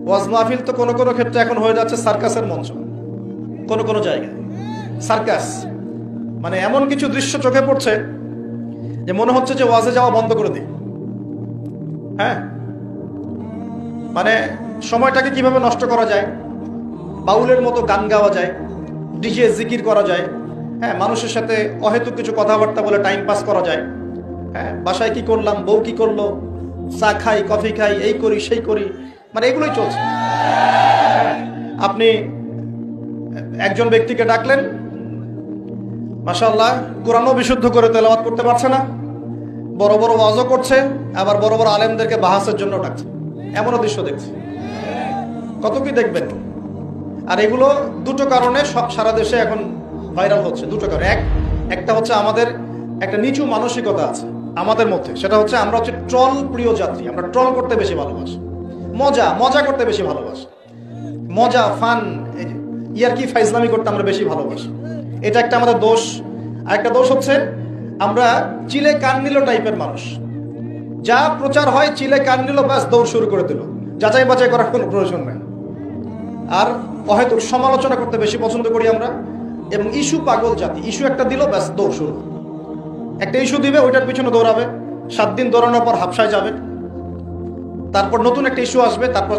ওয়াজ মাহফিল তো কোনো কোনো ক্ষেত্রে এখন হয়ে যাচ্ছে সার্কাসের মঞ্চ। কোনো কোনো জায়গায় সার্কাস, মানে এমন কিছু দৃশ্য চোখে পড়ছে যে মনে হচ্ছে যে ওয়াজে যাওয়া বন্ধ করে দিই। হ্যাঁ, মানে সময়টাকে কিভাবে নষ্ট করা যায়, বাউলের মতো গান গাওয়া যায়, ডিজে জিকির করা যায়, হ্যাঁ, মানুষের সাথে অহেতুক কিছু কথাবার্তা বলে টাইম পাস করা যায়। হ্যাঁ, বাসায় কি করলাম, বউ কি করলো, চা খাই, কফি খাই, এই করি সেই করি, মানে এগুলোই চলছে। আপনি একজন ব্যক্তিকে ডাকলেন, মাশাআল্লাহ কোরআনও বিশুদ্ধ করে তেলাওয়াত করতে পারছে না, বড় বড় ওয়াজও করছে, আবার বড় বড় আলেমদেরকে বাহাসের জন্য ডাকছে। এমনও দৃশ্য দেখছি, কত কি দেখবেন। আর এগুলো দুটো কারণে সারা দেশে এখন ভাইরাল হচ্ছে। দুটো কারণ, একটা হচ্ছে আমাদের একটা নিচু মানসিকতা আছে আমাদের মধ্যে, সেটা হচ্ছে আমরা হচ্ছে ট্রল প্রিয় যাত্রী। আমরা ট্রল করতে বেশি ভালোবাসি, মজা করতে বেশি ভালোবাসি, মজা ফান ইয়ারকি ফাইজলামি করতে আমরা বেশি ভালোবাসি। এটা একটা আমাদের দোষ। আর একটা দোষ হচ্ছে আমরা চিলে কান নিল টাইপের মানুষ। যা প্রচার হয় চিলে কান নিল, ব্যাস দৌড় শুরু করে দিল, যাচাই বাছাই করার কোনো প্রয়োজন নেই। আর হয়তো সমালোচনা করতে বেশি পছন্দ করি আমরা, এবং ইস্যু পাগল জাতি। ইস্যু একটা দিল, ব্যাস দৌড় শুরু। একটা ইস্যু দিবে, ওইটার পিছনে দৌড়াবে, 7 দিন দৌড়ানোর পর হাফসায় যাবে, তারপর নতুন একটা ইস্যু আসবে, তারপর